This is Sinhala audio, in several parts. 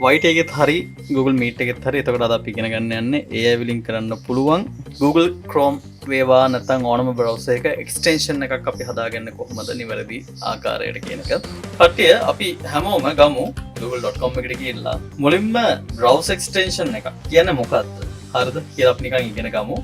White එකෙත් හරි Google Meet එකෙත් හරි එතකොට අද අපි ඉගෙන ගන්න යන්නේ AI වලින් කරන්න පුළුවන් Google Chrome වේවා නැත්නම් ඕනම browser එක extension එකක් අපි හදාගන්නේ කොහොමද නිවැරදි ආකාරයට කියන එක. කට්ටිය අපි හැමෝම ගමු google.com එකට ගිහිල්ලා මුලින්ම browser extension එක කියන්නේ මොකක්ද? හරිද? කියලා අපි නිකන් ඉගෙන ගමු.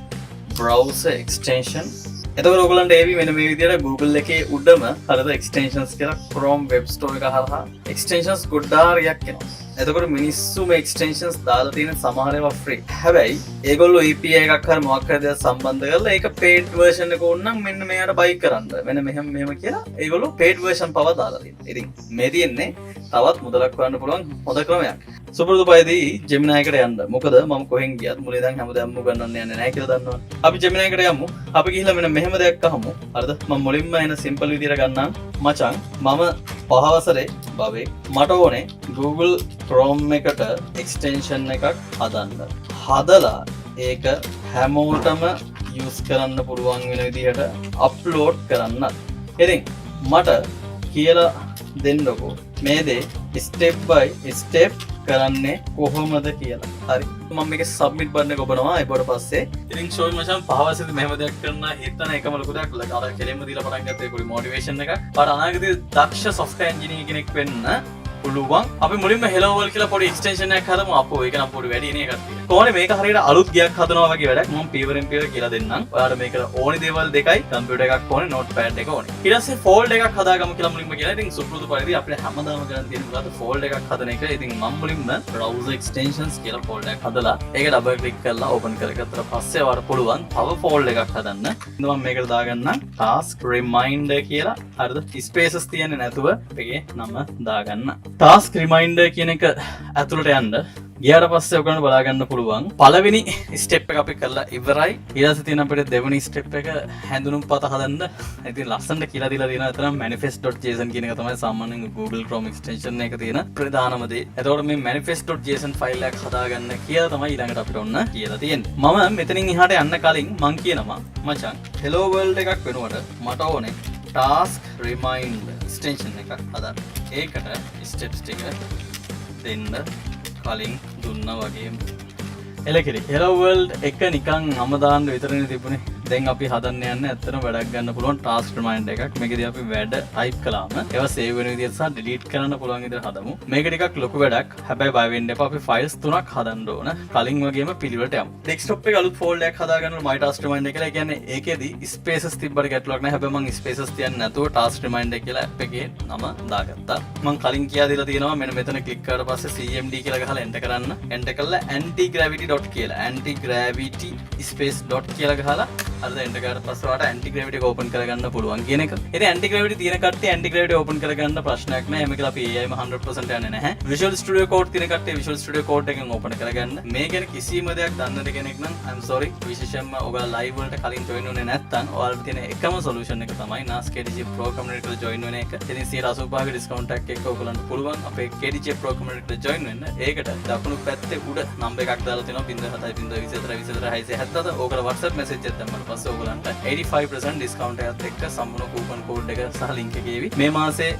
Browser extension එතකොට ඔයගොල්ලන්ට ඒවි මෙන්න මේ විදිහට Google එකේ උඩම හරිද extensions කියලා Chrome web store එක හරහා extensions ගොඩාරියක් එනවා. එතකොට මිනිස්සු මේ extensions දාලා තියෙන සමහර ඒවා free. හැබැයි ඒගොල්ලෝ API එකක් හරි මොකක් හරි දෙයක් සම්බන්ධ කරලා ඒක paid version එක ඕනනම් මෙන්න මෙයාට buy කරන්න. මෙන්න මෙහෙම කියලා ඒගොල්ලෝ paid version පව දාලා තියෙනවා. ඉතින් මේ තියෙන්නේ තවත් මුදලක් හොයන්න පුළුවන් හොඳ ක්‍රමයක්. සුපුරුදු පරිදි Gemini එකට යන්න. මොකද මම කොහෙන් ගියත් මුලින් ඉඳන් හැමදාම ගන්නන්න යන්නේ නැහැ කියලා දන්නවනේ. අපි Gemini එකට යමු. අපි ගිහිල්ලා මෙන්න මෙහෙම දෙයක් අහමු. හරිද? මම මුලින්ම එන simple විදියට ගන්නම්. මචං මම 5 වසරේ බබේ මට ඕනේ Google Chrome එකට extension එකක් හදන්න. හදලා ඒක හැමෝටම use කරන්න පුළුවන් වෙන විදිහට upload කරන්න. ඉතින් මට කියලා දෙන්නකෝ මේ දේ step by step කරන්නේ කොහොමද කියලා. හරි. මම මේක submit button එක ඔබනවා. ඒකට පස්සේ ඉතින් ෂෝයි මචං 5 වසරේදී මෙහෙම දෙයක් කරන්න හිතන එකම ලොකු දෙයක්. අර කෙලින්ම දීලා පටන් ගත්ත ඒකේ motivation එක. පාට අනාගතයේ දක්ෂ software engineer කෙනෙක් වෙන්න පුළුවන්. අපි මුලින්ම hello world කියලා පොඩි extension එකක් හදමු. අපෝ ඒක නම් පොඩි වැඩි නේ එකක් තියෙනවා. කොහොමද මේක හරියට අලුත් ගියක් හදනවා වගේ වැඩක්. මම පියවරෙන් පියවර කියලා දෙන්නම්. ඔයාලට මේකට ඕනි දේවල් දෙකයි කම්පියුටර් එකක් ඕනේ, notepad එක ඕනේ. ඊට පස්සේ fold එකක් හදාගමු කියලා මුලින්ම කියලා. ඉතින් සුපුරුදු පරිදි අපිට හැමදාම කරන් තියෙන මොකද්ද fold එකක් හදන එක. ඉතින් මම මුලින්ම browser extensions කියලා fold එකක් හදලා ඒක double click කරලා open කරගත්තට පස්සේ ඔයාලට පුළුවන් තව fold එකක් හදන්න. ඉතින් මම මේකට දාගන්නම් task reminder කියලා. හරිද? spaces තියන්නේ නැතුව ඒකේ නම දාගන්න. task reminder කියන එක ඇතුළට යන්න ගියාට පස්සේ ඔයගොල්ලන්ට බලා ගන්න පුළුවන් පළවෙනි ස්ටෙප් එක අපි කරලා ඉවරයි. ඊට පස්සේ තියෙන අපිට දෙවෙනි ස්ටෙප් එක හැඳුනුම්පත හදන්න. ඉතින් ලස්සනට කියලා දීලා තියෙනවා. එතන manifest.json කියන එක තමයි සාමාන්‍යයෙන් Google Chrome extension එක තියෙන ප්‍රධානම දේ. එතකොට මේ manifest.json ෆයිල් එකක් හදාගන්න කියලා තමයි ඊළඟට අපිට ඔන්න කියලා තියෙන්නේ. මම මෙතනින් එහාට යන්න කලින් මම කියනවා මචං hello world එකක් වෙනුවට මට ඕනේ task reminder extension එකක් හදන්න. ඒකට steps ටික දෙන්න කලින් දුන්නා වගේම එලකිරි hello world එක නිකන් නම දාන්න විතරනේ තිබුණේ. දැන් අපි හදන්න යන්නේ ඇත්තටම වැඩක් ගන්න පුළුවන් task reminder එකක්. මේකදී අපි වැඩ type කළාම ඒවා save වෙන විදිහට සහ delete කරන්න පුළුවන් විදිහට හදමු. මේක ටිකක් ලොකු වැඩක්. හැබැයි බය වෙන්න එපා. අපි files 3ක් හදන්න ඕන. කලින් වගේම පිළිවෙලට යමු. desktop එකේ අලුත් folder එකක් හදාගන්න my task reminder කියලා. ඒ කියන්නේ ඒකෙදී spaces තිබ්බට ගැටලුවක් නැහැ. හැබැයි මම spaces තියන්නේ නැතුව task reminder කියලා app එකේ නම දාගත්තා. මම කලින් කියා දීලා තියෙනවා මෙන්න මෙතන click කරලා පස්සේ cmd කියලා ගහලා enter කරන්න. enter කළා anti gravity dot කියලා anti gravity space dot කියලා ගහලා හරිද enter කරලා පස්සේ ඔයාලට anti gravity එක open කරගන්න පුළුවන් කියන එක. ඉතින් anti gravity තියෙන කට්ටිය anti gravity open කරගන්න ප්‍රශ්නයක් නැහැ. මේක අපි AI ම 100% යන්නේ නැහැ. Visual Studio Code තියෙන කට්ටිය Visual Studio Code එකෙන් open කරගන්න. මේ ගැන කිසිම දෙයක් දන්නේ නැති කෙනෙක් නම් I'm sorry. විශේෂයෙන්ම ඔයාලා live වලට කලින් join වෙන්නේ නැත්නම් ඔයාලට තියෙන එකම solution එක තමයි NAS KDG Pro community එකට join වෙන එක. ඉතින් 185ක discount එකක් එක්ක ඔයගලන්ට පුළුවන් අපේ KDG Pro community එකට join වෙන්න. ඒකට දකුණු පැත්තේ උඩ number එකක් දාලා තියෙනවා 07.24.24.77. ඕකට WhatsApp message එකක් දැම්මම පස්සේ ඔයගලන්ට 85% discount එකත් එක්ක සම්පූර්ණ coupon code එක සහ link එක ගෙවි. මේ මාසේ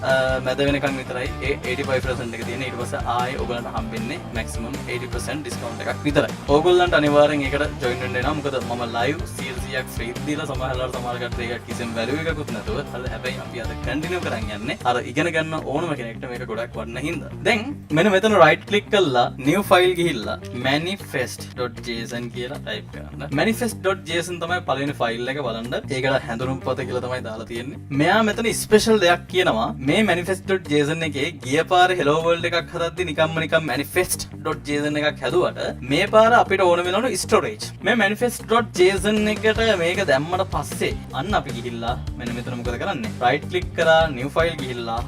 මැද වෙනකන් විතරයි ඒ 85% එක තියෙන්නේ. ඊට පස්සේ ආයේ ඔයගලන්ට හම්බෙන්නේ maximum 80% discount එකක් විතරයි. ඕගොල්ලන්ට අනිවාර්යෙන් ඒකට join වෙන්න වෙනවා. මොකද මම live 100ක් free දීලා සමහරවල්ලාට සමහර කට්ටිය එකක් කිසිම value එකකුත් නැතුව හරි හැබැයි අපි අද continue කරන් යන්නේ අර ඉගෙන ගන්න ඕනම කෙනෙක්ට මේක ගොඩක් වටින හින්දා. දැන් මෙන්න මෙතන right click කරලා new file ගිහිල්ලා manifest.json කියලා type කරන්න. manifest.json තමයි පළවෙනි ෆයිල් එක බලන්න. ඒකට හැඳුනුම්පත කියලා තමයි දාලා තියෙන්නේ. මෙයා මෙතන ස්පෙෂල් දෙයක් කියනවා. මේ manifest.json එකේ ගිය පාර hello world එකක් හදද්දි නිකන් manifest.json එකක් හැදුවට මේ පාර අපිට ඕන වෙනවලු storage. මේ manifest.json එකට මේක දැම්මට පස්සේ අන්න අපි ගිහිල්ලා මෙන්න මෙතන මොකද කරන්නේ? right click කරා new file ගිහිල්ලා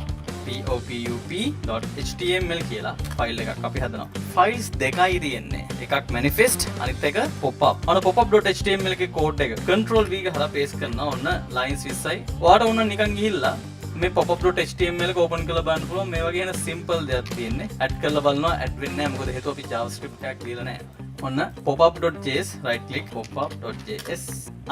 popup.html කියලා ෆයිල් එකක් අපි හදනවා. ෆයිල්ස් දෙකයි තියෙන්නේ. එකක් manifest අනිත් එක popup. අන popup.html එකේ කෝඩ් එක control v ගහලා paste කරනවා. ඔන්න lines 20යි. ඔයාට ඕන නිකන් ගිහිල්ලා මේ popup.html එක open කරලා බලන්න පුළුවන්. මේ වගේ එන simple දෙයක් තියෙන්නේ. add කරලා බලනවා add වෙන්නේ නැහැ. මොකද හේතුව අපි javascript එකක් දීලා නැහැ. ඔන්න popup.js right click popup.js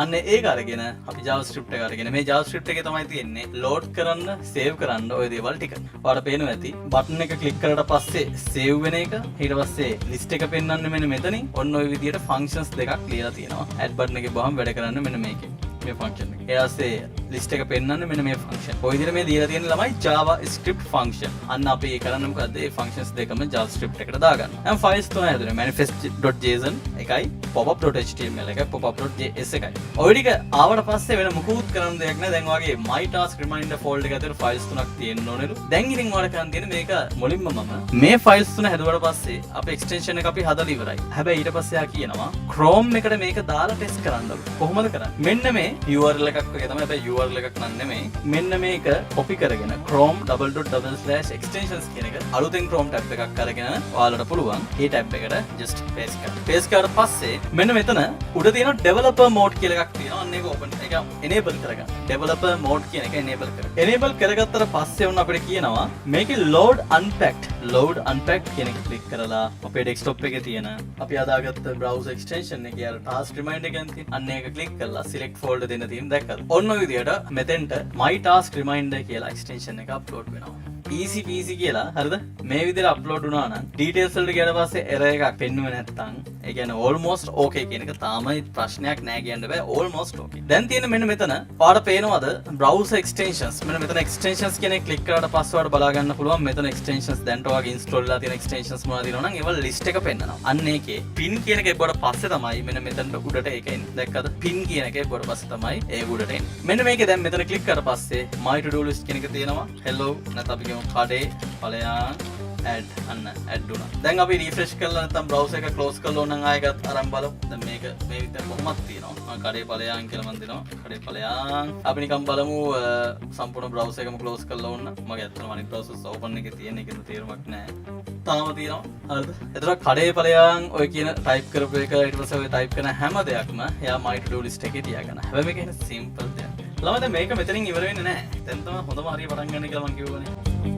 අන්න ඒක අරගෙන අපි JavaScript එක අරගෙන මේ JavaScript එකේ තමයි තියෙන්නේ load කරන්න save කරන්න ඔය දේවල් ටික. ඔයාලට පේනවා ඇති button එක click කරලා පස්සේ save වෙන එක ඊට පස්සේ list එක පෙන්වන්නේ මෙන්න මෙතනින් ඔන්න ඔය විදිහට functions දෙකක් ලියලා තියෙනවා. add button එකේ බහම වැඩ කරන්න මෙන්න මේකේ. මේ function එක. ඊට පස්සේ list එක පෙන්වන්නේ මෙන්න මේ function. ඔය විදිහට මේ දීලා තියෙන ළමයි JavaScript function. අන්න අපි ඒ කරන්නේ මොකද්ද? මේ functions දෙකම JavaScript එකට දාගන්න. දැන් files තුනයි හදුනේ. manifest.json එකයි popup.html එකයි popup.js එකයි. ඔය ටික ආවට පස්සේ වෙන මොකුත් කරන්න දෙයක් නැහැ. දැන් වගේ my task reminder folder එක ඇතුළේ files තුනක් තියෙන්න ඕනෙලු. දැන් ඉතින් ඔයාලා කරන්න තියෙන්නේ මේක මුලින්ම මම මේ files තුන හැදුවට පස්සේ අපේ extension එක අපි හදලා ඉවරයි. හැබැයි ඊට පස්සේ ආ කියනවා Chrome එකට මේක දාලා test කරන්නලු. කොහොමද කරන්නේ? මෙන්න මේ URL එකක් වගේ තමයි. හැබැයි URL එකක් නන් නෙමෙයි. මෙන්න මේක copy කරගෙන chrome:/extensions කියන එක අලුතෙන් Chrome tab එකක් අරගෙන ඔයාලට පුළුවන් මේ tab එකට just paste කරන්න. paste කරලා පස්සේ මෙන්න මෙතන උඩ තියෙන developer mode කියලා එකක් තියෙනවා. අන්න ඒක open එක enable කරගන්න. developer mode කියන එක enable කරගන්න. enable කරගත්තට පස්සේ උන් අපිට කියනවා මේකේ load unpacked කියන එක click කරලා අපේ desktop එකේ තියෙන අපි හදාගත්ත browser extension එකේ අර task reminder එකෙන් තියෙන අන්න ඒක click කරලා select folder දෙන්න තියෙන දැක්කද? ඔන්න ඔය විදිහට මෙතෙන්ට my task reminder කියලා extension එක upload වෙනවා. easy peasy කියලා හරිද? මේ විදිහට upload වුණා නම් details වලට ගියාට පස්සේ error එකක් පෙන්නුවේ නැත්තම් ඒ කියන්නේ almost okay කියන එක තාමයි ප්‍රශ්නයක් නෑ කියන්න බෑ. almost okay. දැන් තියෙන මෙන්න මෙතන පාඩ පේනවද browser extensions. මෙන්න මෙතන extensions කියන එක click කරාට පස්සේ ඔයාලට බලා ගන්න පුළුවන් මෙතන extensions දැන්ට ඔයාගේ install වෙලා තියෙන extensions මොනවද තියෙනවා නම් ඒවල list එක පෙන්නනවා. අන්න ඒකේ pin කියන එක එක්කවට පස්සේ තමයි මෙන්න මෙතනට උඩට ඒක එන්නේ. දැක්කද? pin කියන එක එක්කවට පස්සේ තමයි ඒක උඩට එන්නේ. මෙන්න මේකේ දැන් මෙතන click කරලා පස්සේ my to do list කියන එක තියෙනවා. hello නැත්නම් අපි කඩේ ඵලයන් add අන්න add වුණා. දැන් අපි refresh කරලා නැත්නම් browser එක close කරලා ඕන නම් ආයෙත් අරන් බලමු. දැන් මේක මේ විදිහට කොහොමද තියෙනවා. මම කඩේ ඵලයන් කියලා මම දෙනවා. කඩේ ඵලයන්. අපි නිකන් බලමු සම්පූර්ණ browser එකම close කරලා ඕන. මගේ ඇත්තටම අනිත් browsers open එකේ තියෙන එකේ තේරුමක් නැහැ. තාම තියෙනවා. හරිද? එතකොට කඩේ ඵලයන් ඔය කියන type කරපු එක ඊට පස්සේ ඔය type කරන හැම දෙයක්ම එයා my to do list එකේ තියාගන්න. හැබැයි මේක එන්නේ simple දෙයක්. ළමයි දැන් මේක මෙතනින් ඉවර වෙන්නේ නැහැ. දැන් තමයි හොඳම හරිය පටන් ගන්න කියලා මම කිව්වනේ.